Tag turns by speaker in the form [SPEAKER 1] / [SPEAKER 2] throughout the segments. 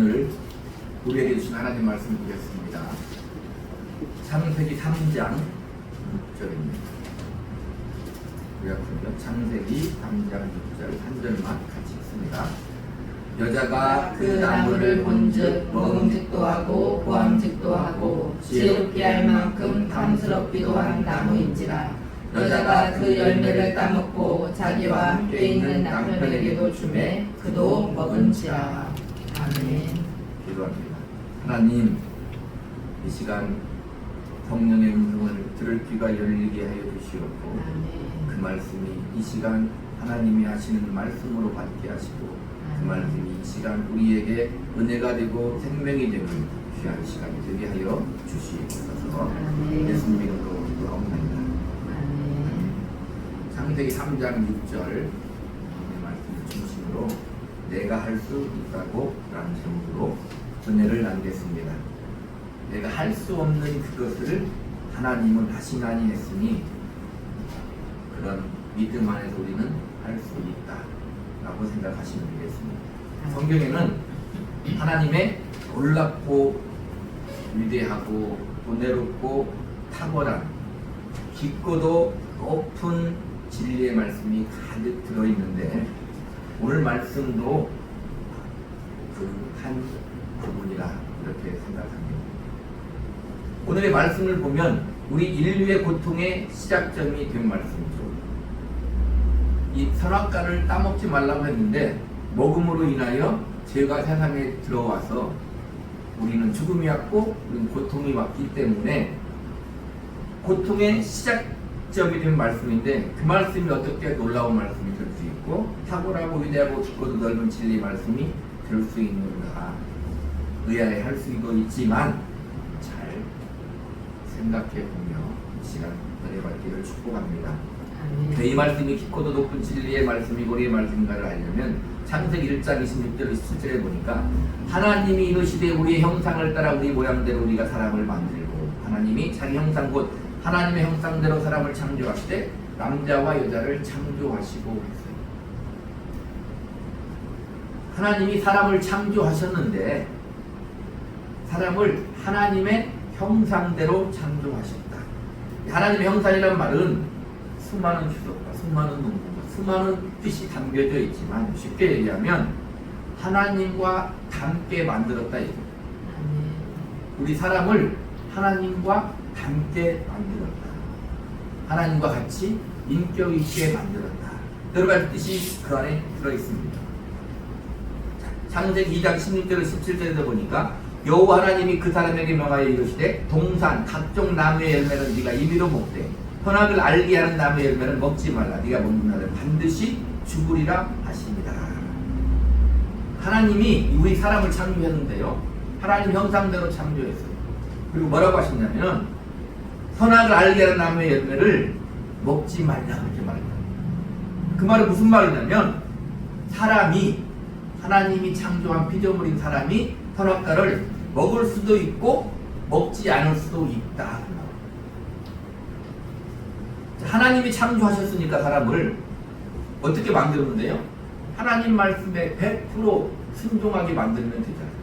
[SPEAKER 1] 오늘 우리에게 주신 하나님 말씀을 보겠습니다. 창세기 3장 6절입니다. 창세기 3장 6절 한 절만 같이 읽습니다. 여자가 그 나무를 본즉 먹음직도 하고 보암직도 하고 지혜롭게 할 만큼 탐스럽기도 한 나무인지라. 여자가 그 열매를 따먹고 자기와 함께 있는 남편에게도 주매 그도 먹은지라. 아멘. 기도합니다. 하나님, 이 시간 성령의 음성을 들을 귀가 열리게 하여 주시옵고, 그 말씀이 이 시간 하나님이 하시는 말씀으로 받게 하시고, 그 말씀이 이 시간 우리에게 은혜가 되고 생명이 되는 귀한 시간이 되게 하여 주시옵소서. 예수님 이름으로 기도합니다. 창세기 3장 6절 말씀을 중심으로 내가 할 수 있다고 라는 제목으로 은혜를 나누겠습니다. 내가 할 수 없는 그것을 하나님은 하시나니 했으니 그런 믿음 안에서 우리는 할 수 있다 라고 생각하시면 되겠습니다. 성경에는 하나님의 놀랍고 위대하고 은혜롭고 탁월한 깊고도 높은 진리의 말씀이 가득 들어있는데 오늘 말씀도 그 한 부분이라 이렇게 생각합니다. 오늘의 말씀을 보면 우리 인류의 고통의 시작점이 된 말씀이죠. 이 선악과를 따먹지 말라고 했는데 먹음으로 인하여 죄가 세상에 들어와서 우리는 죽음이 왔고 우리는 고통이 왔기 때문에 고통의 시작점이 된 말씀인데 그 말씀이 어떻게 놀라운 말씀이 될 수 있고 탁월하고 위대하고 깊고도 넓은 진리 말씀이 될 수 있는가 의아해할 수도 있지만 잘 생각해보며 이 시간 은혜 받기를 축복합니다. 이 말씀이 깊고도 높은 진리의 말씀이 우리의 말씀인가를 알려면 창세기 1장 26절 27절에 보니까 하나님이 이르시되 우리의 형상을 따라 우리 모양대로 우리가 사람을 만들고 하나님이 자기 형상 곧 하나님의 형상대로 사람을 창조하시되 남자와 여자를 창조하시고 했어요. 하나님이 사람을 창조하셨는데 사람을 하나님의 형상대로 창조하셨다. 하나님의 형상이라는 말은 수많은 주석과 수많은 논문과 수많은 뜻이 담겨져 있지만 쉽게 얘기하면 하나님과 닮게 만들었다 이거. 우리 사람을 하나님과 닮게 만들었다. 하나님과 같이 인격 있게 만들었다. 여러 가지 뜻이 그 안에 들어있습니다. 창세기 2장 16절 17절에서 보니까 여호와 하나님이 그 사람에게 명하여 이르시되 동산 각종 나무의 열매는 네가 임의로 먹되 선악을 알게 하는 나무의 열매는 먹지 말라. 네가 먹는 날은 반드시 죽으리라 하십니다. 하나님이 우리 사람을 창조했는데요, 하나님 형상대로 창조했어요. 그리고 뭐라고 하셨냐면 선악을 알게 하는 나무의 열매를 먹지 말라 그렇게 말합니다. 그 말은 무슨 말이냐면 사람이 하나님이 창조한 피조물인 사람이 선악과를 먹을 수도 있고 먹지 않을 수도 있다. 하나님이 창조하셨으니까 사람을 어떻게 만들었는데요? 하나님 말씀에 100% 순종하게 만들면 되잖아요.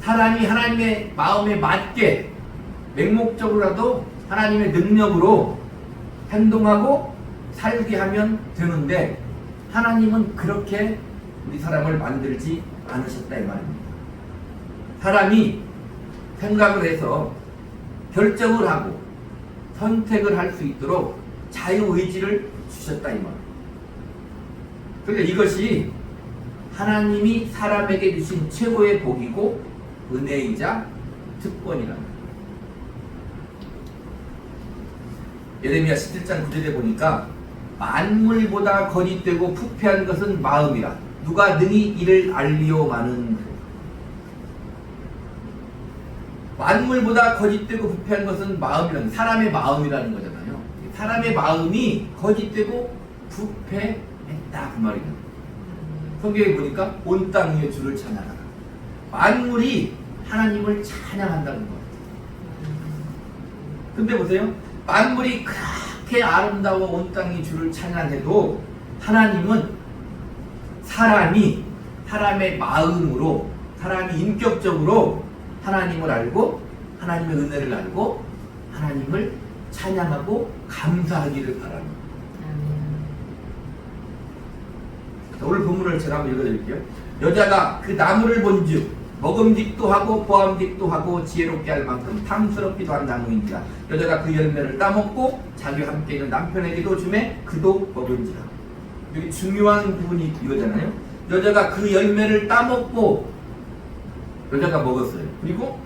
[SPEAKER 1] 사람이 하나님의 마음에 맞게 맹목적으로라도 하나님의 능력으로 행동하고 살게 하면 되는데 하나님은 그렇게 우리 사람을 만들지 않으셨다 이 말입니다. 사람이 생각을 해서 결정을 하고 선택을 할 수 있도록 자유의지를 주셨다 이 말입니다. 그러니까 이것이 하나님이 사람에게 주신 최고의 복이고 은혜이자 특권이랍니다. 예레미야 17장 9절에 보니까 만물보다 거짓되고 부패한 것은 마음이라 누가 능히 이를 알리오마는. 만물보다 거짓되고 부패한 것은 마음이라는 사람의 마음이라는 거잖아요. 사람의 마음이 거짓되고 부패했다 그 말이에요. 성경에 보니까 온 땅 위에 주를 찬양하라. 만물이 하나님을 찬양한다는 거예요. 근데 보세요. 만물이 그렇게 아름다워 온 땅이 주를 찬양해도 하나님은 사람의 마음으로, 사람이 인격적으로 하나님을 알고 하나님의 은혜를 알고 하나님을 찬양하고 감사하기를 바랍니다. 오늘 본문을 제가 한번 읽어드릴게요. 여자가 그 나무를 본즉 먹음직도 하고 보암직도 하고 지혜롭게 할 만큼 탐스럽기도 한 나무인지라. 여자가 그 열매를 따먹고 자기와 함께 있는 남편에게도 주매 그도 먹은지라. 여기 중요한 부분이 이거잖아요. 여자가 그 열매를 따먹고 여자가 먹었어요. 그리고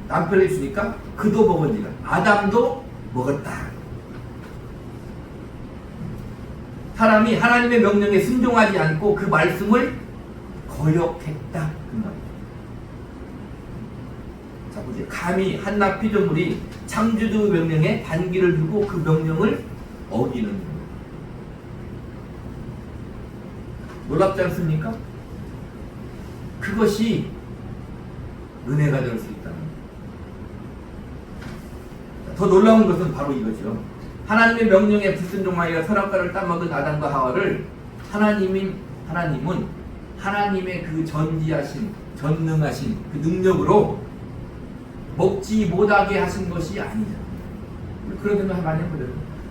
[SPEAKER 1] 남편에게 주니까 그도 먹은지라. 아담도 먹었다. 사람이 하나님의 명령에 순종하지 않고 그 말씀을 거역했다. 그 말이에요. 자, 보세요. 감히 한낱 피조물이 창조주 명령에 반기를 두고 그 명령을 어기는 거예요. 놀랍지 않습니까? 그것이 은혜가 될 수 있다는 거예요. 더 놀라운 것은 바로 이거죠. 하나님의 명령에 불순종하여 선악과를 따먹은 아담과 하와를 하나님은 하나님의 그 전지하신, 전능하신 그 능력으로 먹지 못하게 하신 것이 아니죠. 그런 생각 많이 해보세요.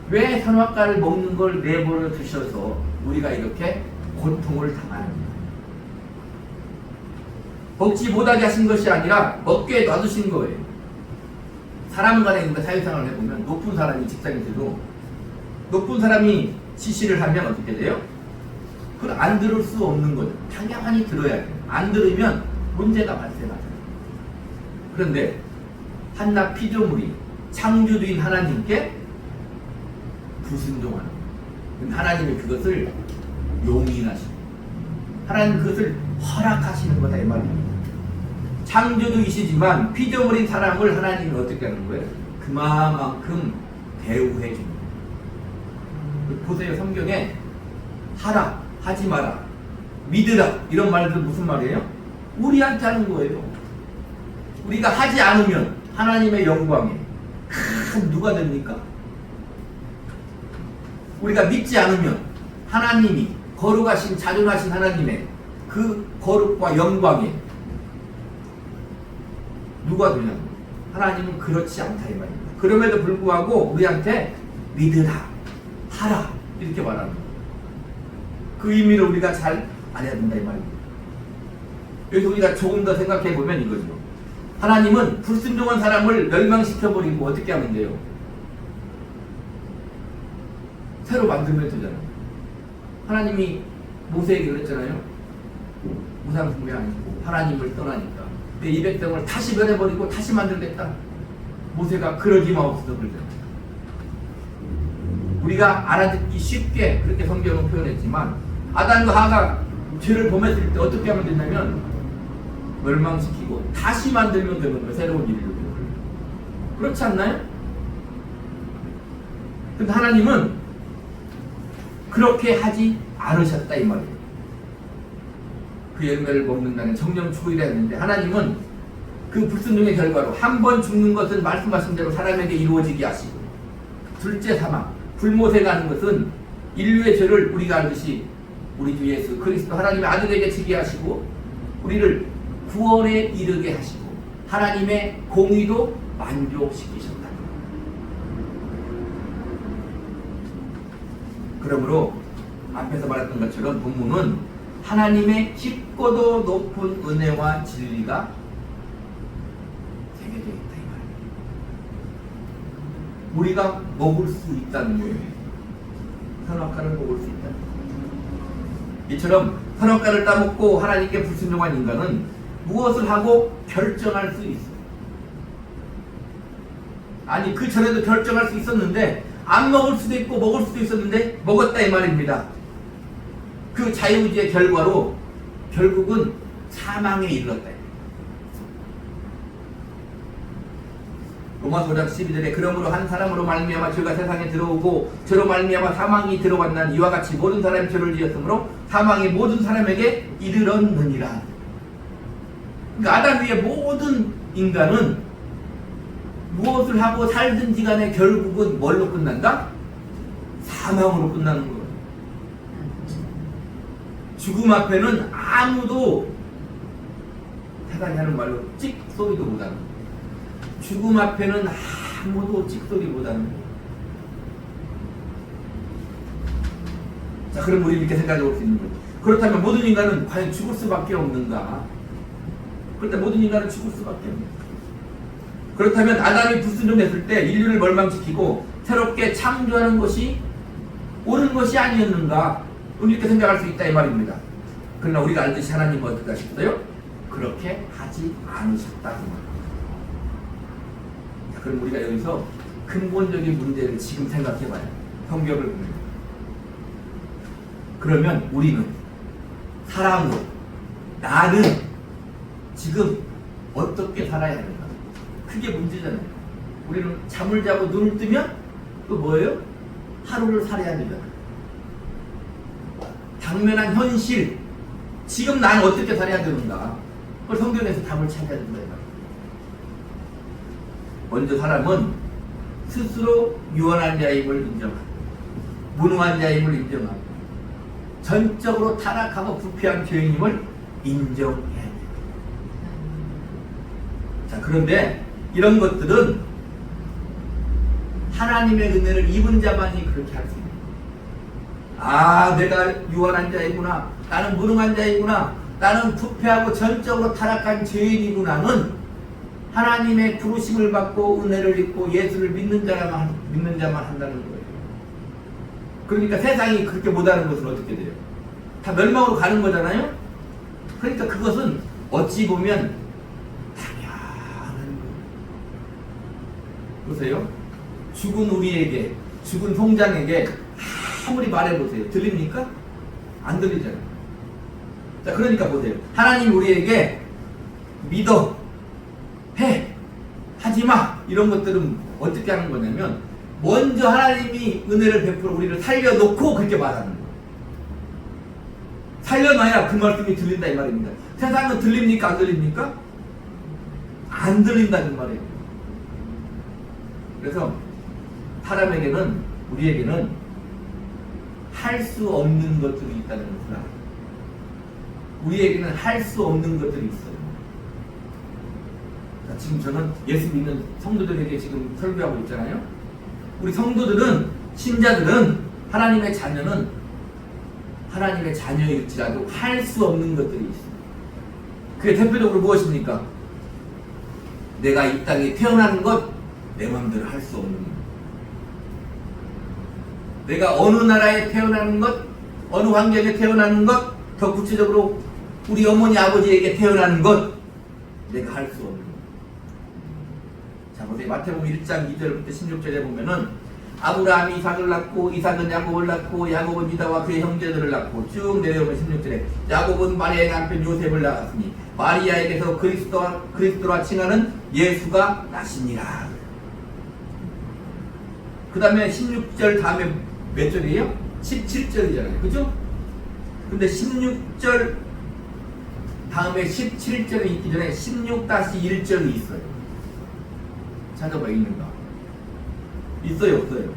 [SPEAKER 1] 왜 선악과를 먹는 걸 내버려 두셔서 우리가 이렇게 고통을 당하는가? 먹지 못하게 하신 것이 아니라 먹게 놔두신 거예요. 사람 간에 있는 사회생활을 해보면 높은 사람이 직장에서도 높은 사람이 지시를 하면 어떻게 돼요? 그걸 안 들을 수 없는 거죠. 당연히 들어야 돼요. 안 들으면 문제가 발생하잖아요. 그런데 한낱 피조물이 창조주인 하나님께 불순종하는 거예요. 하나님이 그것을 용인하시고 하나님 그것을 허락하시는 거다 이 말입니다. 창조주이시지만 피조물인 사람을 하나님이 어떻게 하는 거예요? 그만큼 대우해 줍니다. 보세요. 성경에 하라, 하지 마라, 믿으라 이런 말들 무슨 말이에요? 우리한테 하는 거예요. 우리가 하지 않으면 하나님의 영광에 누가 됩니까? 우리가 믿지 않으면 하나님이 거룩하신 자존하신 하나님의 그 거룩과 영광에 누가 되냐? 하나님은 그렇지 않다 이 말입니다. 그럼에도 불구하고 우리한테 믿으라, 하라 이렇게 말하는 거예요. 그 의미를 우리가 잘 알아야 된다 이 말입니다. 여기서 우리가 조금 더 생각해 보면 이거죠. 하나님은 불순종한 사람을 멸망시켜버리고 어떻게 하면 돼요? 새로 만들면 되잖아요. 하나님이 모세에게 그랬잖아요. 우상 숭배 아니고 하나님을 떠나니까 내 이 백성을 다시 변해버리고 다시 만들겠다. 모세가 그러지 마옵소서 그러잖아요. 우리가 알아듣기 쉽게 그렇게 성경은 표현했지만 아담과 하와가 죄를 범했을 때 어떻게 하면 되냐면 멸망시키고 다시 만들면 되는 거예요. 새로운 인류를. 그렇지 않나요? 근데 하나님은 그렇게 하지 않으셨다 이 말이에요. 그 열매를 먹는다는 정령 추구이라 했는데 하나님은 그 불순종의 결과로 한 번 죽는 것은 말씀하신 대로 사람에게 이루어지게 하시고 둘째 사망, 불모세가 하는 것은 인류의 죄를 우리가 알듯이 우리 주 예수 그리스도 하나님의 아들에게 지게 하시고 우리를 구원에 이르게 하시고 하나님의 공의도 만족시키셨다. 그러므로 앞에서 말했던 것처럼 본문은 하나님의 깊고도 높은 은혜와 진리가 새겨져 있다 이 말이에요. 우리가 먹을 수 있다는 거예요. 선악과를 먹을 수 있다는 거예요. 이처럼 선악과를 따먹고 하나님께 불순종한 인간은 무엇을 하고 결정할 수 있어요. 아니 그 전에도 결정할 수 있었는데 안 먹을 수도 있고 먹을 수도 있었는데 먹었다 이 말입니다. 그 자유의지의 결과로 결국은 사망에 이르렀다. 로마서 5장 12절에 그러므로 한 사람으로 말미암아 죄가 세상에 들어오고 죄로 말미암아 사망이 들어왔나니 이와 같이 모든 사람이 죄를 지었으므로 사망이 모든 사람에게 이르렀느니라. 그러니까 아담 위의 모든 인간은 무엇을 하고 살든지 간에 결국은 뭘로 끝난다? 사망으로 끝나는 거예요. 죽음 앞에는 아무도 세상이 하는 말로 찍소리도 못하는, 죽음 앞에는 아무도 찍소리 못하는. 자, 그럼 우리 이렇게 생각해 볼 수 있는 거죠. 그렇다면 모든 인간은 과연 죽을 수밖에 없는가? 그런데 모든 인간은 죽을 수밖에 없는가? 그렇다면 아담이 불순종했을 때 인류를 멸망시키고 새롭게 창조하는 것이 옳은 것이 아니었는가? 이렇게 생각할 수 있다 이 말입니다. 그러나 우리가 알듯이 하나님은 어떻게 하셨어요? 그렇게 하지 않으셨다고 말합니다. 자, 그럼 우리가 여기서 근본적인 문제를 지금 생각해봐요. 성경을 보면. 그러면 우리는 사람으로 나는 지금 어떻게 살아야 하는가? 그게 문제잖아요. 우리는 잠을 자고 눈을 뜨면 또 뭐예요? 하루를 살아야 되잖아요. 당면한 현실, 지금 난 어떻게 살아야 되는가? 그걸 성경에서 답을 찾아야 된다. 먼저 사람은 스스로 유한한 자임을 인정하고 무능한 자임을 인정하고 전적으로 타락하고 부패한 죄인임을 인정해야 됩니다. 자, 그런데 이런 것들은 하나님의 은혜를 입은 자만이 그렇게 할 수 있는 거예요. 아, 내가 유한한 자이구나, 나는 무능한 자이구나, 나는 부패하고 전적으로 타락한 죄인이구나는 하나님의 부르심을 받고 은혜를 입고 예수를 믿는 자만 한다는 거예요. 그러니까 세상이 그렇게 못하는 것은 어떻게 돼요? 다 멸망으로 가는 거잖아요. 그러니까 그것은 어찌 보면 당연한 거예요. 보세요. 죽은 우리에게, 죽은 송장에게 아무리 말해보세요. 들립니까? 안 들리잖아요. 자, 그러니까 보세요. 하나님 우리에게 믿어, 해, 하지마 이런 것들은 어떻게 하는 거냐면 먼저 하나님이 은혜를 베풀어 우리를 살려놓고 그렇게 말하는 거예요. 살려놔야 그 말씀이 들린다 이 말입니다. 세상은 들립니까? 안 들립니까? 안 들린다는 말이에요. 그래서 사람에게는, 우리에게는 할 수 없는 것들이 있다는 것을 알아요. 우리에게는 할 수 없는 것들이 있어요. 자, 지금 저는 예수 믿는 성도들에게 지금 설교하고 있잖아요. 우리 성도들은, 신자들은, 하나님의 자녀는 하나님의 자녀일지라도 할 수 없는 것들이 있어요. 그게 대표적으로 무엇입니까? 내가 이 땅에 태어나는 것, 내 마음대로 할 수 없는 것. 내가 어느 나라에 태어나는 것, 어느 환경에 태어나는 것, 더 구체적으로 우리 어머니 아버지에게 태어나는 것, 내가 할 수 없는 것. 자, 보세요. 마태복음 1장 2절부터 16절에 보면은 아브라함이 이삭을 낳고 이삭은 야곱을 낳고 야곱은 유다와 그의 형제들을 낳고 쭉 내려오면 16절에 야곱은 마리아의 남편 요셉을 낳았으니 마리아에게서 그리스도와 칭하는 예수가 나시니라. 그 다음에 16절 다음에 몇 절이에요? 17절이잖아요. 그죠? 근데 16절 다음에 17절이 있기 전에 16-1절이 있어요. 찾아봐, 있는가? 있어요, 없어요?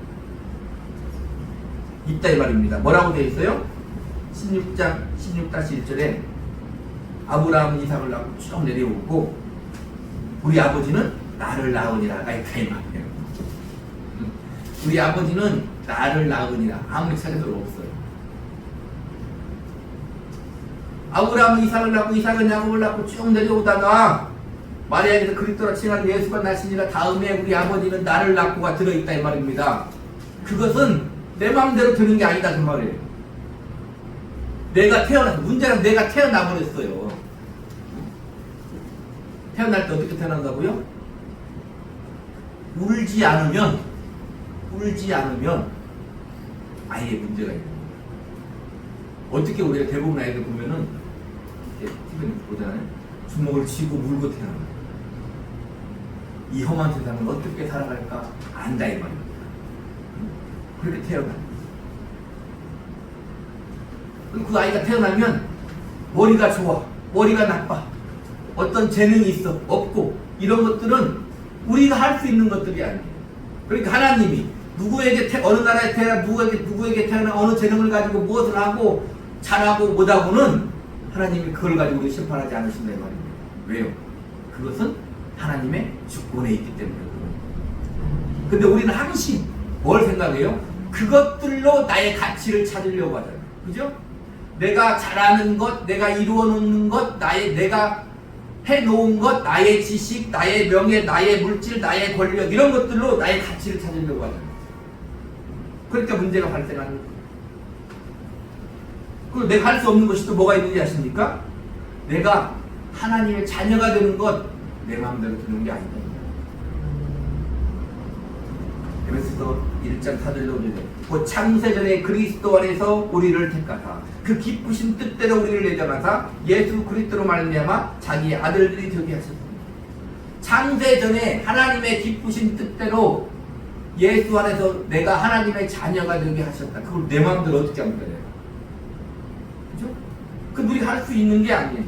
[SPEAKER 1] 있다 이 말입니다. 뭐라고 되어 있어요? 16장 16-1절에 아브라함은 이삭을 낳고 쭉 내려오고 우리 아버지는 나를 낳으니라. 있다 이 말이에요. 우리 아버지는 나를 낳으니라. 아무리 찾아도 없어요. 아브라함은 이삭을 낳고 이삭은 야곱을 낳고 쭉 내려오다가 마리아에게서 그리스도라 칭하는 예수가 나시니라. 다음에 우리 아버지는 나를 낳고가 들어있다 이 말입니다. 그것은 내 마음대로 되는 게 아니다 그 말이에요. 내가 태어나서, 문제는 내가 태어나 버렸어요. 태어날 때 어떻게 태어난다고요? 울지 않으면 아예 문제가 있는 거예요. 어떻게 우리가 대부분 아이들 보면은 TV를 보잖아요. 주먹을 쥐고 물고 태어나요. 이 험한 세상을 어떻게 살아갈까 안다 이 말입니다. 그렇게 태어나요. 그럼 그 아이가 태어나면 머리가 좋아, 머리가 나빠, 어떤 재능이 있어, 없고 이런 것들은 우리가 할 수 있는 것들이 아니에요. 그러니까 하나님이 누구에게 어느 나라에 태어나 누구에게 태어나 어느 재능을 가지고 무엇을 하고 잘하고 못하고는 하나님이 그걸 가지고 우리 심판하지 않으신다 이 말입니다. 왜요? 그것은 하나님의 주권에 있기 때문에. 근데 우리는 항상 뭘 생각해요? 그것들로 나의 가치를 찾으려고 하잖아요. 그죠? 내가 잘하는 것, 내가 이루어 놓는 것, 내가 해놓은 것, 나의 지식, 나의 명예, 나의 물질, 나의 권력 이런 것들로 나의 가치를 찾으려고 하잖아요. 그러니까 문제가 발생하는 거예요. 그리고 내가 할 수 없는 것이 또 뭐가 있는지 아십니까? 내가 하나님의 자녀가 되는 것 내 마음대로 되는 게 아니다. 에베소서 1장 4절로 5절에 곧 창세전에 그리스도 안에서 우리를 택하사 그 기쁘신 뜻대로 우리를 내정하사 예수 그리스도로 말미암아 자기의 아들들이 되게 하셨습니다. 창세전에 하나님의 기쁘신 뜻대로 예수 안에서 내가 하나님의 자녀가 되게 하셨다. 그걸 내 마음대로 어떻게 합니까? 그죠? 그 우리가 할 수 있는 게 아니에요.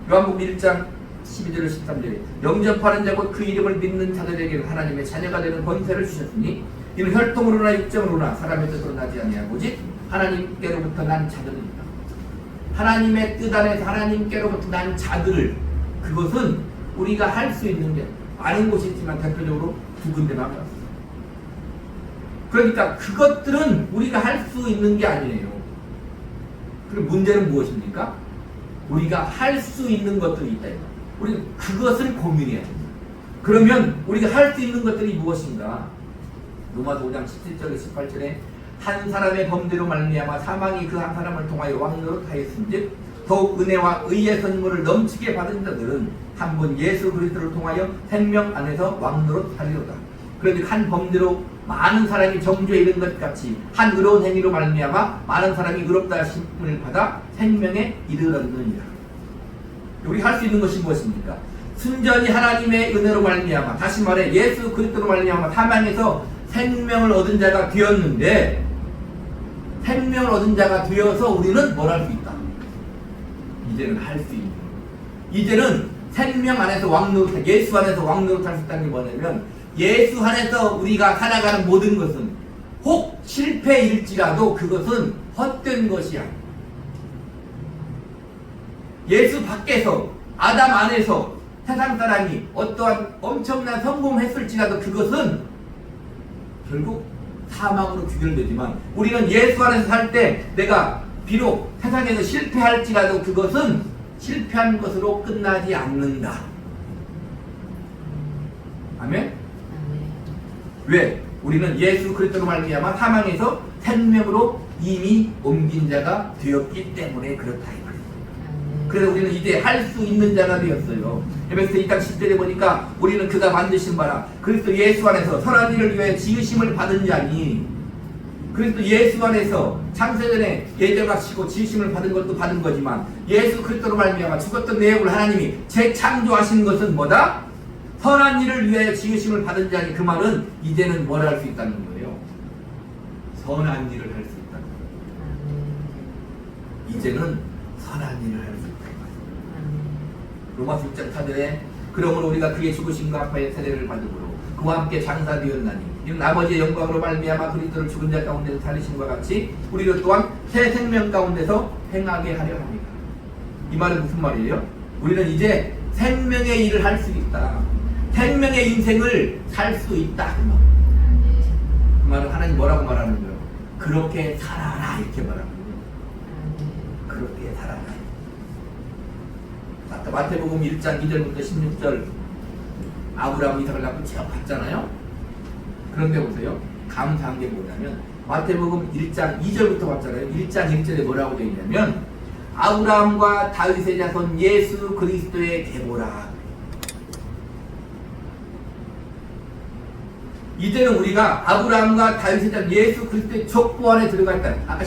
[SPEAKER 1] 요한복음 1장 12절 13절에 영접하는 자 곧 그 이름을 믿는 자들에게는 하나님의 자녀가 되는 권세를 주셨으니 이는 혈통으로나 육정으로나 사람의 뜻으로 나지 아니하고 오직 하나님께로부터 난 자들입니다. 하나님의 뜻 안에서 하나님께로부터 난 자들, 그것은 우리가 할 수 있는 게 많은 곳이 있지만 대표적으로 두 군데만 봤어요. 그러니까 그것들은 우리가 할 수 있는 게 아니에요. 그럼 문제는 무엇입니까? 우리가 할 수 있는 것들이 있다. 우리는 그것을 고민해야 됩니다. 그러면 우리가 할 수 있는 것들이 무엇인가? 로마서 5장 17절에 18절에 한 사람의 범죄로 말미암아 사망이 그 한 사람을 통하여 왕노릇하였은즉 더욱 은혜와 의의 선물을 넘치게 받은 자들은 한 분 예수 그리스도를 통하여 생명 안에서 왕노릇하리로다. 그러니 한 범죄로 많은 사람이 정죄에 이른 것 같이 한 의로운 행위로 말미암아 많은 사람이 의롭다 하심을 받아 생명에 이르렀느니라. 우리 할 수 있는 것이 무엇입니까? 순전히 하나님의 은혜로 말미암아, 다시 말해 예수 그리스도로 말미암아 사망에서 생명을 얻은 자가 되었는데, 생명을 얻은 자가 되어서 우리는 뭘 할 수 있다? 이제는 할 수 있는, 이제는 생명 안에서 왕노릇, 예수 안에서 왕노릇할 수 있다는 게 뭐냐면, 예수 안에서 우리가 살아가는 모든 것은 혹 실패일지라도 그것은 헛된 것이 아니다. 예수 밖에서, 아담 안에서 세상 사람이 어떠한 엄청난 성공했을지라도 그것은 결국 사망으로 귀결되지만, 우리는 예수 안에서 살 때 내가 비록 세상에서 실패할지라도 그것은 실패한 것으로 끝나지 않는다. 아멘? 왜? 우리는 예수 그리스도로 말미암아 사망에서 생명으로 이미 옮긴 자가 되었기 때문에 그렇다 이 말이에요. 그래서 우리는 이제 할 수 있는 자가 되었어요. 에베소서 2장 10절에 보니까 우리는 그가 만드신 바라 그리스도 예수 안에서 선한 일을 위해 지으심을 받은 자니, 그리스도 예수 안에서 창세전에 예정하시고 지으심을 받은 것도 받은 거지만 예수 그리스도로 말미암아 죽었던 내역을 하나님이 재창조하신 것은 뭐다? 선한 일을 위하여 지으심을 받은 자니, 그 말은 이제는 뭘 할 수 있다는 거예요? 선한 일을 할 수 있다는 거예요. 이제는 선한 일을 할 수 있다. 로마서 6장 4절에 그러므로 우리가 그의 죽으심과 합하여 세례를 받음으로 그와 함께 장사되었나니 이는 아버지의 영광으로 말미암아 그리스도를 죽은 자 가운데서 살리심과 같이 우리를 또한 새 생명 가운데서 행하게 하려 합니다. 이 말은 무슨 말이에요? 우리는 이제 생명의 일을 할 수 있다. 생명의 인생을 살 수 있다. 그 말은 하나님 뭐라고 말하는 거예요? 그렇게 살아라 이렇게 말하는 거예요. 그렇게 살아라. 마태복음 1장 2절부터 16절 아브라함 이삭을 낳고 취업했잖아요. 그런데 보세요. 감사한 게 뭐냐면 마태복음 1장 2절부터 봤잖아요. 1장 1절에 뭐라고 되어 있냐면 아브라함과 다윗의 자손 예수 그리스도의 계보라. 이제는 우리가 아브라함과 다윗의 자손 예수 그리스도의 족보 안에 들어가 있다. 아까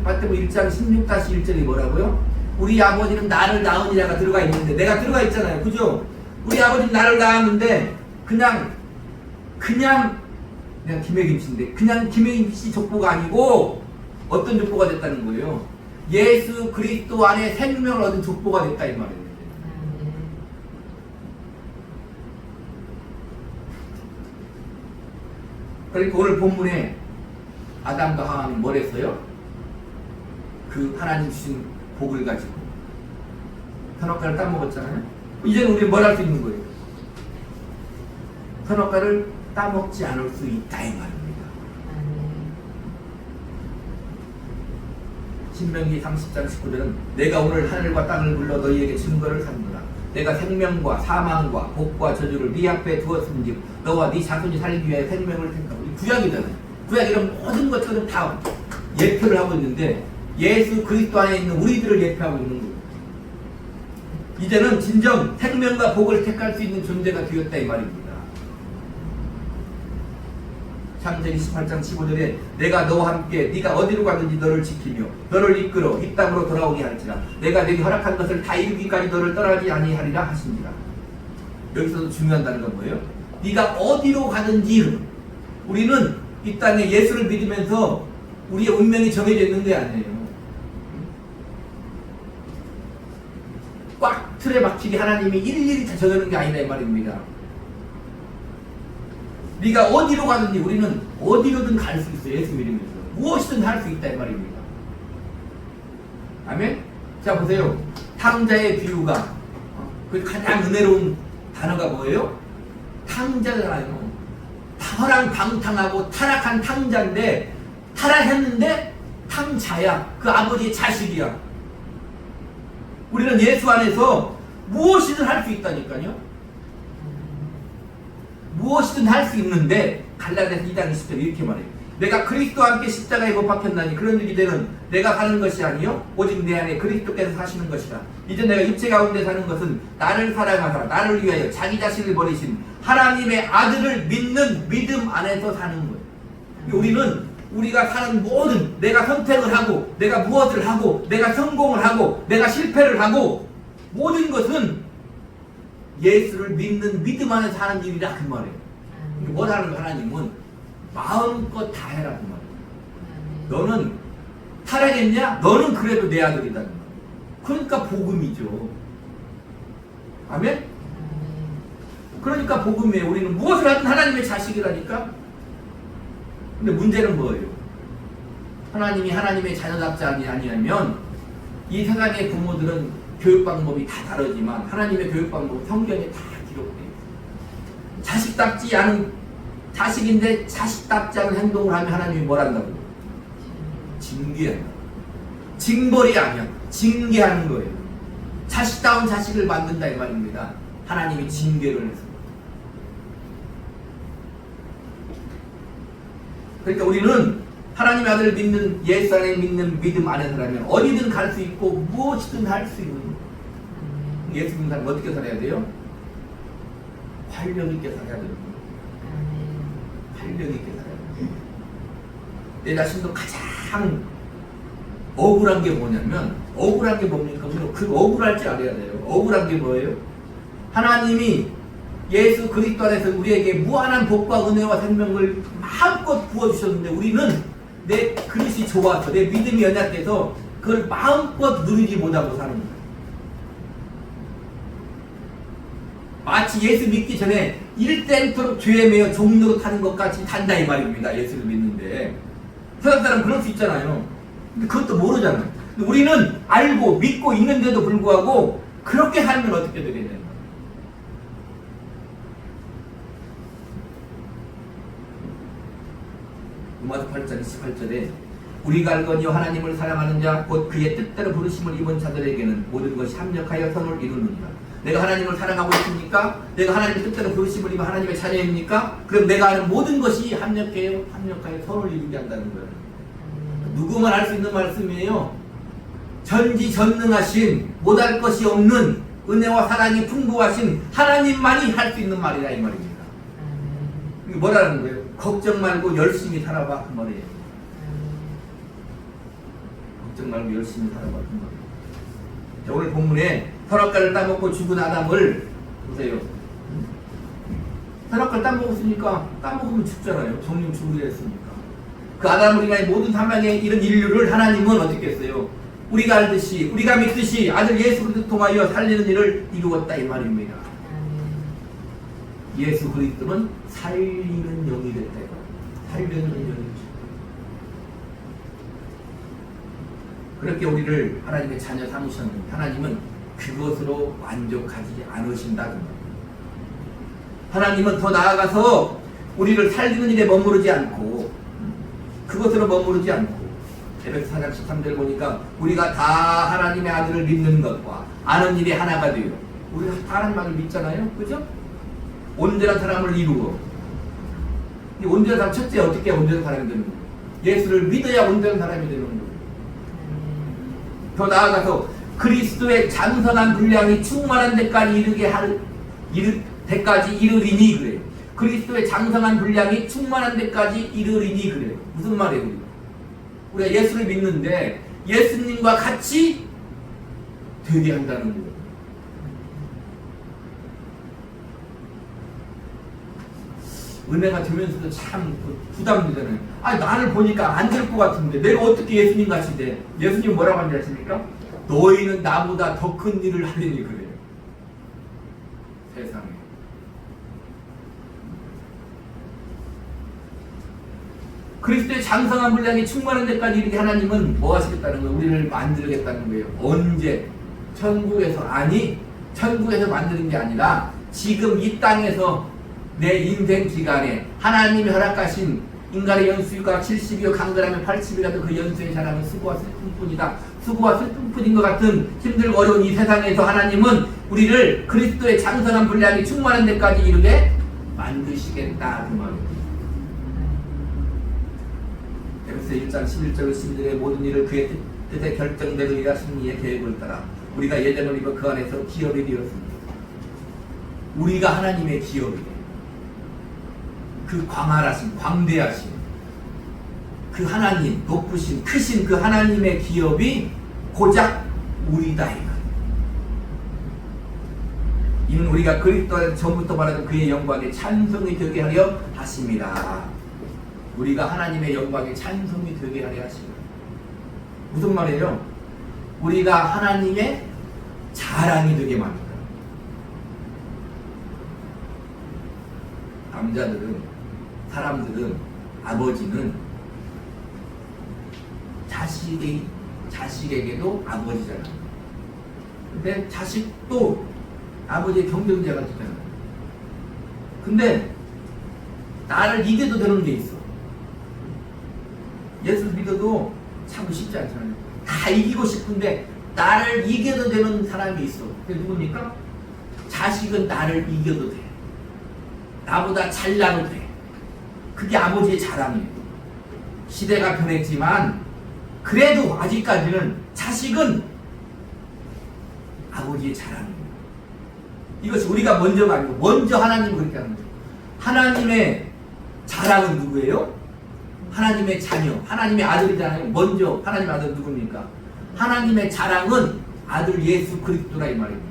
[SPEAKER 1] 마태복음 1장 16-1절이 뭐라고요? 우리 아버지는 나를 낳으니라가 들어가 있는데, 내가 들어가 있잖아요. 그죠? 우리 아버지는 나를 낳았는데 그냥 김혜김 씨인데 그냥 김혜김 씨 족보가 아니고 어떤 족보가 됐다는 거예요? 예수 그리스도 안에 생명을 얻은 족보가 됐다 이 말이에요. 그러니까 오늘 본문에 아담과 하와는 뭘 했어요? 그 하나님 주신 복을 가지고 선악과를 따먹었잖아요. 이제는 우리는 뭘 할 수 있는 거예요? 선악과를 따먹지 않을 수 있다 이 말입니다. 신명기 30장 19절은 내가 오늘 하늘과 땅을 불러 너희에게 증거를 삼노라. 내가 생명과 사망과 복과 저주를 네 앞에 두었은즉 너와 네 자손이 살기 위하여 생명을 택하고. 구약이잖아요. 구약이란 모든 것들은 다 예표를 하고 있는데 예수 그리스도 안에 있는 우리들을 예표하고 있는 거예요. 이제는 진정 생명과 복을 택할 수 있는 존재가 되었다 이 말입니다. 창세기 28장 15절에 내가 너와 함께 네가 어디로 가든지 너를 지키며 너를 이끌어 이 땅으로 돌아오게 할지라 내가 네게 허락한 것을 다 이루기까지 너를 떠나지 아니하리라 하시니라. 여기서도 중요하다는 건 뭐예요? 네가 어디로 가든지 우리는 이 땅에 예수를 믿으면서 우리의 운명이 정해져 있는 게 아니에요. 꽉 틀에 박히게 하나님이 일일이 다 정해놓은 게 아니다 이 말입니다. 네가 어디로 가든지 우리는 어디로든 갈 수 있어요. 예수 믿으면서 무엇이든 할 수 있다 이 말입니다. 아멘? 자 보세요. 탕자의 비유가 그 가장 은혜로운 단어가 뭐예요? 탕자잖아요. 허랑방탕하고 타락한 탕자인데 타락했는데 탕자야. 그 아버지의 자식이야. 우리는 예수 안에서 무엇이든 할 수 있다니까요. 무엇이든 할 수 있는데 갈라디아서 2장 20절 이렇게 말해요. 내가 그리스도와 함께 십자가에 못 박혔나니 그런 일이 되는 내가 사는 것이 아니요 오직 내 안에 그리스도께서 사시는 것이라. 이제 내가 육체 가운데 사는 것은 나를 사랑하사 나를 위하여 자기 자신을 버리신 하나님의 아들을 믿는 믿음 안에서 사는 거예요. 우리는 우리가 사는 모든 내가 선택을 하고 내가 무엇을 하고 내가 성공을 하고 내가 실패를 하고 모든 것은 예수를 믿는 믿음 안에 사는 일이라 그 말이에요. 뭐라는 하나님은 마음껏 다 해라 그 말이에요. 너는 타락했냐? 너는 그래도 내 아들이다. 그러니까 복음이죠. 아멘? 그러니까 복음이에요. 우리는 무엇을 하든 하나님의 자식이라니까. 근데 문제는 뭐예요? 하나님이 하나님의 자녀답지 아니하면 이 세상의 부모들은 교육 방법이 다 다르지만 하나님의 교육 방법은 성경에 다 기록되어 있어요. 자식답지 않은 자식인데 자식답지 않은 행동을 하면 하나님이 뭘 한다고? 징계한다. 징벌이 아니야. 징계하는 거예요. 자식다운 자식을 만든다 이 말입니다. 하나님이 징계를 해서. 그러니까 우리는 하나님의 아들을 믿는 예수 안에 믿는 믿음 안에 살면 어디든 갈 수 있고 무엇이든 할 수 있는 거예요. 예수 믿는 사람 어떻게 살아야 돼요? 활력 있게 살아야 돼요. 활력 있게 살아야 돼요. 내 자신도 가장 억울한 게 뭐냐면 억울한 게 뭡니까? 그 억울할 줄 알아야 돼요. 억울한 게 뭐예요? 하나님이 예수 그리스도 안에서 우리에게 무한한 복과 은혜와 생명을 마음껏 부어주셨는데 우리는 내 그릇이 좋아서 내 믿음이 연약해서 그걸 마음껏 누리지 못하고 사는 거예요. 마치 예수 믿기 전에 일대일토록 죄에 매여 종로로 타는 것 같이 탄다 이 말입니다. 예수를 믿는데 세상 사람 그럴 수 있잖아요. 근데 그것도 모르잖아요. 근데 우리는 알고 믿고 있는데도 불구하고 그렇게 살면 어떻게 되겠냐면 로마서 8장 28절에 우리가 알거니와 하나님을 사랑하는 자 곧 그의 뜻대로 부르심을 입은 자들에게는 모든 것이 합력하여 선을 이루느니라. 내가 하나님을 사랑하고 있습니까? 내가 하나님의 뜻대로 부르심을 입은 하나님의 자녀입니까? 그럼 내가 하는 모든 것이 합력하여 선을 이루게 한다는 거예요. 누구만 할 수 있는 말씀이에요. 전지전능하신 못할 것이 없는 은혜와 사랑이 풍부하신 하나님만이 할 수 있는 말이라 이 말입니다. 이게 뭐라는 거예요? 걱정 말고 열심히 살아봐 그 말이에요. 걱정 말고 열심히 살아봐 그 말이에요. 자, 오늘 본문에 선악과를 따먹고 죽은 아담을 보세요. 선악과를 따먹었으니까 따먹으면 죽잖아요. 정령 죽으려 했으니까. 그 아담을 인하여 모든 사망에 이른 인류를 하나님은 어떻게 했어요? 우리가 알듯이 우리가 믿듯이 아들 예수 그리스도 통하여 살리는 일을 이루었다 이 말입니다. 예수 그리스도는 살리는 영이 됐다. 살리는 영이죠. 그렇게 우리를 하나님의 자녀 삼으셨는데 하나님은 그것으로 만족하지 않으신다. 하나님은 더 나아가서 우리를 살리는 일에 머무르지 않고 그것으로 머무르지 않고 에베소 4장 13절 보니까 우리가 다 하나님의 아들을 믿는 것과 아는 일이 하나가 되어 우리가 다 하나님 아들을 믿잖아요. 그죠? 온전한 사람을 이루어 이 온전한 사람 첫째 어떻게 온전한 사람이 되는 거예요? 예수를 믿어야 온전한 사람이 되는 거예요. 더 나아가서 그리스도의 장성한 분량이 충만한 데까지 이르리니 그래요. 그리스도의 장성한 분량이 충만한 데까지 이르리니 그래요. 무슨 말이에요? 우리가 예수를 믿는데 예수님과 같이 되게 한다는 거예요. 은혜가 되면서도 참 부담되잖아요. 아니 나를 보니까 안 될 것 같은데 내가 어떻게 예수님 같이 돼? 예수님 뭐라고 하는지 아십니까? 너희는 나보다 더 큰 일을 하려니 그래요. 세상에. 그리스도의 장성한 분량이 충만한 데까지 이렇게 하나님은 뭐 하시겠다는 거예요? 우리를 만들겠다는 거예요. 언제? 천국에서. 아니 천국에서 만드는 게 아니라 지금 이 땅에서 내 인생 기간에 하나님이 허락하신 인간의 연수가 70이요 강건하면 80이라도 그 연수의 사람은 수고와 슬픔뿐이다. 수고와 슬픔뿐인 것 같은 힘들고 어려운 이 세상에서 하나님은 우리를 그리스도의 장성한 분량이 충만한 데까지 이르게 만드시겠다 그 말이에요. 에베소 1장 11절 12절의 모든 일을 그의 뜻에 결정되리라 승리의 계획을 따라 우리가 예정을 입어 그 안에서 기업이 되었습니다. 우리가 하나님의 기업이에요. 그 광활하신 광대하신 그 하나님 높으신 크신 그 하나님의 기업이 고작 우리다 이거. 이는 우리가 그리스도 전부터 말하던 그의 영광에 찬송이 되게 하려 하심이라. 우리가 하나님의 영광에 찬송이 되게 하려 하심이라. 무슨 말이에요? 우리가 하나님의 자랑이 되게 만든다. 남자들은 사람들은 아버지는 자식에게도 아버지잖아. 근데 자식도 아버지의 경쟁자가 되잖아. 근데 나를 이겨도 되는 게 있어. 예수를 믿어도 참 쉽지 않잖아요. 다 이기고 싶은데 나를 이겨도 되는 사람이 있어. 그게 누굽니까? 자식은 나를 이겨도 돼. 나보다 잘나도 돼. 그게 아버지의 자랑이에요. 시대가 변했지만 그래도 아직까지는 자식은 아버지의 자랑이에요. 이것이 우리가 먼저가 아니고 먼저 하나님이 그렇게 하는 거예요. 하나님의 자랑은 누구예요? 하나님의 자녀, 하나님의 아들이잖아요. 먼저 하나님의 아들은 누굽니까? 하나님의 자랑은 아들 예수 그리스도라 이 말입니다.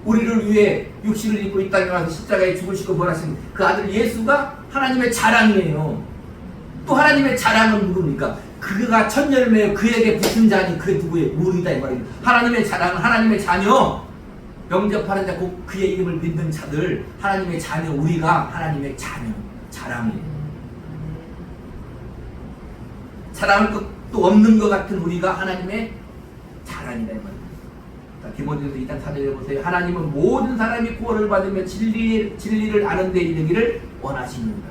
[SPEAKER 1] 우리를 위해 육신을 입고 이 땅에 와서 십자가에 죽으시고 부활하신 그 아들 예수가 하나님의 자랑이에요. 또 하나님의 자랑은 누굽니까? 그가 천열매여 그에게 붙은 자니 그게 누구예요? 우리다 이 말입니다. 하나님의 자랑은 하나님의 자녀, 영접하는 자, 곧 그의 이름을 믿는 자들, 하나님의 자녀, 우리가 하나님의 자녀, 자랑이에요. 자랑할 것도 없는 것 같은 우리가 하나님의 자랑이다 이 말입니다. 디모데후서 2장 4절에 보세요. 하나님은 모든 사람이 구원을 받으며 진리를 아는 데 이르기를 원하십니다.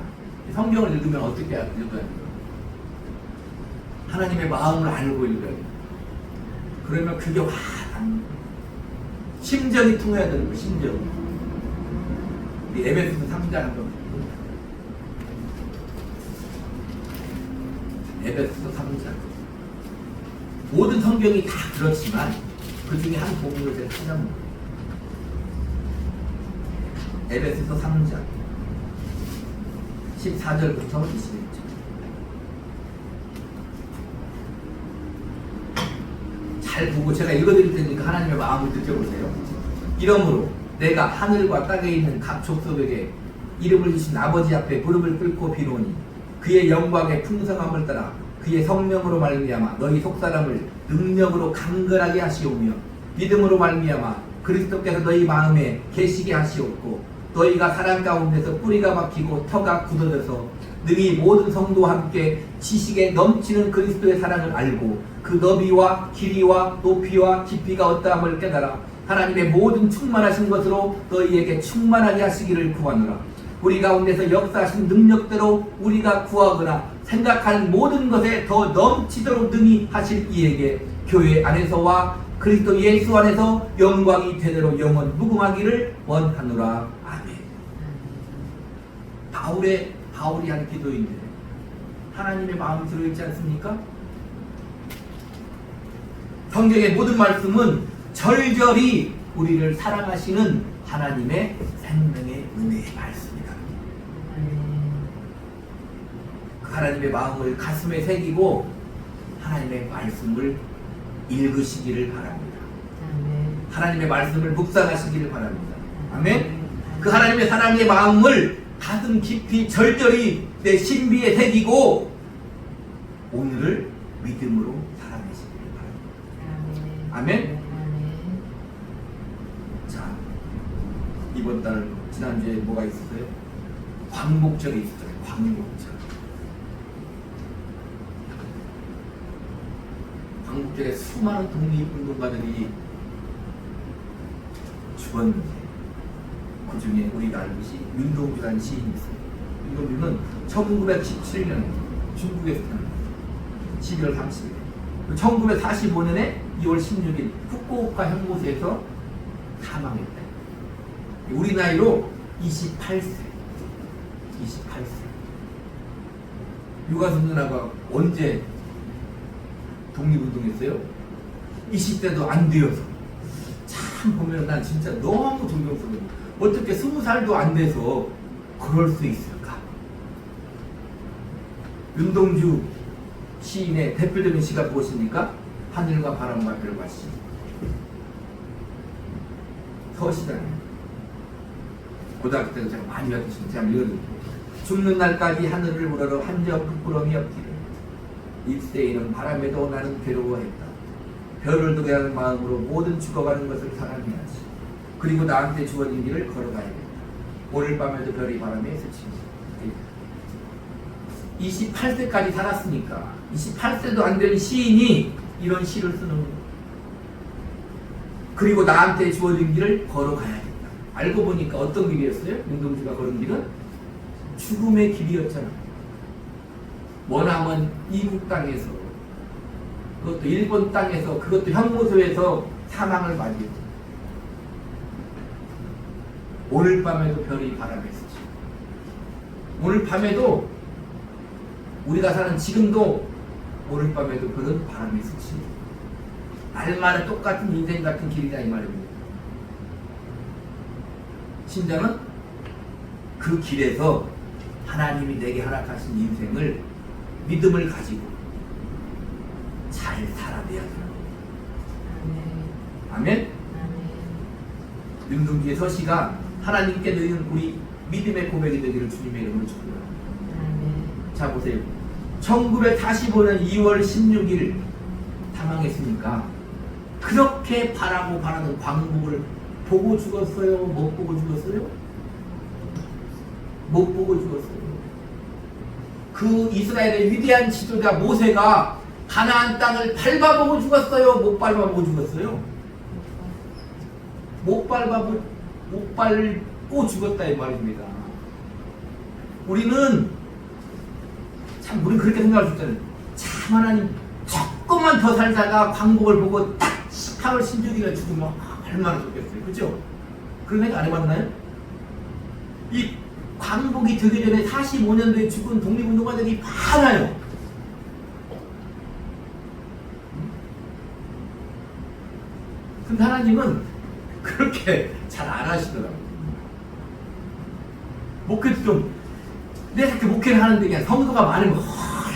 [SPEAKER 1] 성경을 읽으면 어떻게 읽어야 돼요? 하나님의 마음을 알고 읽어야 돼요. 그러면 그게 확 심정이 통해야 되는 거예요. 심정. 에베소서 3장 한번. 에베소서 3장. 모든 성경이 다 그렇지만 그 중에 한 부분을 제가 찾아봅니다. 에베소서 3장 14절부터 21절. 잘 보고 제가 읽어드릴 테니까 하나님의 마음을 느껴보세요. 이러므로 내가 하늘과 땅에 있는 각 족속에게 이름을 주신 아버지 앞에 무릎을 꿇고 비노니 그의 영광의 풍성함을 따라 그의 성령으로 말미암아 너희 속사람을 능력으로 강건하게 하시오며 믿음으로 말미암아 그리스도께서 너희 마음에 계시게 하시옵고 너희가 사랑 가운데서 뿌리가 박히고 터가 굳어져서 능히 모든 성도와 함께 지식에 넘치는 그리스도의 사랑을 알고 그 너비와 길이와 높이와 깊이가 어떠함을 깨달아 하나님의 모든 충만하신 것으로 너희에게 충만하게 하시기를 구하노라. 우리 가운데서 역사하신 능력대로 우리가 구하거나 생각하는 모든 것에 더 넘치도록 능히 하실 이에게 교회 안에서와 그리스도 예수 안에서 영광이 되대로 영원 무궁하기를 원하노라. 아멘. 바울이 한 기도인데 하나님의 마음이 들어있지 않습니까? 성경의 모든 말씀은 절절히 우리를 사랑하시는 하나님의 생명의 은혜의 말씀이다. 그 하나님의 마음을 가슴에 새기고 하나님의 말씀을 읽으시기를 바랍니다. 하나님의 말씀을 묵상하시기를 바랍니다. 아멘. 그 하나님의 사랑의 마음을 가슴 깊이 절절히 내 신비에 새기고 오늘을 믿음으로 살아내시기를 바랍니다. 아멘. 자, 이번 달 지난주에 뭐가 있었어요? 광복절이 있었어요. 광복절. 광복절에 수많은 독립운동가들이 죽었는데 그 중에 우리가 알듯이 윤동주라는 시인이 있어요. 윤동주는 1917년에 중국에서 태어났어요. 12월 30일. 1945년에 2월 16일 후쿠오카 형무소에서 사망했다. 우리 나이로 28세. 유가순 누나가 언제 독립운동했어요? 20대도 안 되어서. 참 보면 난 진짜 너무 존경스러워. 어떻게 20살도 안 돼서 그럴 수 있을까? 윤동주 시인의 대표적인 시가 무엇입니까? 하늘과 바람과 별과 시. 서시잖아요. 고등학교 때도 제가 많이 배웠습니다. 제가 읽어드릴게요. 죽는 날까지 하늘을 우러러 한적 부끄러움이 없기를. 입새에는 바람에도 나는 괴로워했다. 별을 도래하는 마음으로 모든 죽어가는 것을 사랑해야지. 그리고 나한테 주어진 길을 걸어가야겠다. 오늘 밤에도 별이 바람에 스친다. 28세까지 살았으니까 28세도 안 된 시인이 이런 시를 쓰는 거예요. 그리고 나한테 주어진 길을 걸어가야겠다. 알고 보니까 어떤 길이었어요? 윤동주가 걸은 길은 죽음의 길이었잖아. 원함은 이국 땅에서, 그것도 일본 땅에서, 그것도 형무소에서 사망을 맞이했죠. 오늘 밤에도 별이 바람에 스치고, 오늘 밤에도 우리가 사는 지금도 오늘 밤에도 별은 바람에 스치고, 날마다 똑같은 인생 같은 길이다 이 말입니다. 신자는 그 길에서 하나님이 내게 허락하신 인생을 믿음을 가지고 잘 살아내야 돼요. 아멘. 윤동주의 서시가 하나님께 드리는 우리 믿음의 고백이 되기를 주님의 이름으로 축복합니다. 자 보세요. 1945년 2월 16일 사망했으니까 그렇게 바라고 바라는 광복을 보고 죽었어요? 못 보고 죽었어요? 못 보고 죽었어요. 그 이스라엘의 위대한 지도자 모세가 가나안 땅을 밟아보고 죽었어요? 못 밟아보고 죽었어요? 못 밟고 죽었다 이 말입니다. 우리는 그렇게 생각할 수 있잖아요. 참 하나님 조금만 더 살다가 광복을 보고 딱 18월 16일에 죽으면 얼마나 좋겠어요. 그죠? 그런 생각 안 해봤나요? 이 광복이 되기 전에 45년도에 죽은 독립운동가들이 많아요. 근데 하나님은 그렇게 잘 안 하시더라고요. 목회도 좀, 내가 이렇게 목회를 하는데 그냥 성도가 많으면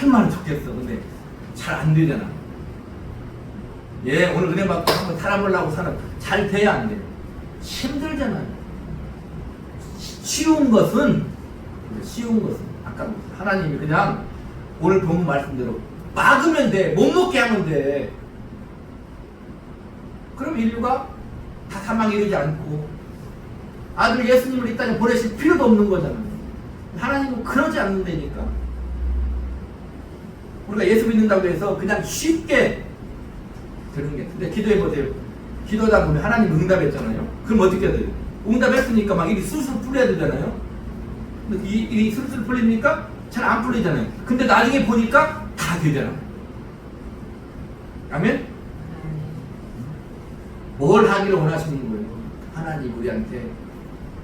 [SPEAKER 1] 얼마나 좋겠어. 근데 잘 안 되잖아. 예, 오늘 은혜 받고 한번 살아보려고 잘 돼야 안 돼요. 힘들잖아요. 쉬운 것은 아까 하나님이 그냥 오늘 본 말씀대로 막으면 돼. 못 먹게 하면 돼. 그럼 인류가 다 사망에 이르지 않고 아들 예수님을 이 땅에 보내실 필요도 없는 거잖아요. 하나님은 그러지 않는다니까. 우리가 예수 믿는다고 해서 그냥 쉽게 되는 게. 근데 기도해 보세요. 기도하다 보면 하나님 응답했잖아요. 그럼 어떻게 돼요? 응답했으니까 막 일이 술술 풀려야 되잖아요. 근데 일이 술술 풀립니까? 잘 안 풀리잖아요. 근데 나중에 보니까 다 되잖아요. 아멘? 뭘 하기를 원하시는 거예요? 하나님 우리한테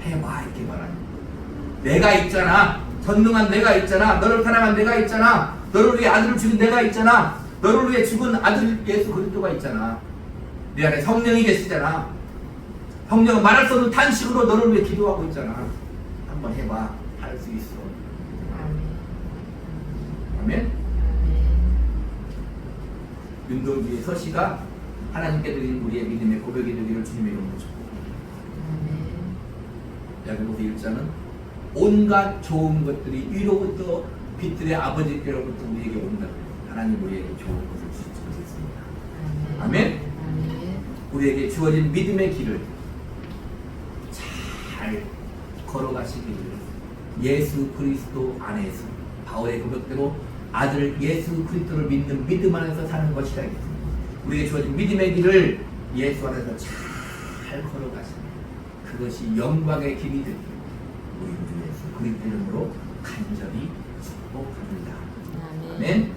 [SPEAKER 1] 해봐 이렇게 말하는 거예요. 내가 있잖아. 전능한 내가 있잖아. 너를 사랑한 내가 있잖아. 너를 위해 아들을 주신 내가 있잖아. 너를 위해 죽은 아들 예수 그리스도가 있잖아. 내 안에 성령이 계시잖아. 성령은 말할 수 없는 탄식으로 너를 위해 기도하고 있잖아. 한번 해봐. 할 수 있어. 아멘? 윤동주의 서시가 하나님께 드린 우리의 믿음의 고백이 되기를 주님의 이름으로 축복합니다. 야고보서 1장은 온갖 좋은 것들이 위로부터 빛들의 아버지께로부터 우리에게 온다. 하나님 우리에게 좋은 것을 주셨습니다. 아멘? 우리에게 주어진 믿음의 길을 잘 걸어가시기를 예수 그리스도 안에서 바울의 고백대로 아들 예수 그리스도를 믿는 믿음 안에서 사는 것이라 했습니다. 우리에게 주어진 믿음의 길을 예수 안에서 잘 걸어가시는 그것이 영광의 길이 되기를 우리 주 예수 그리스도 이름으로 간절히 축복합니다. 아멘.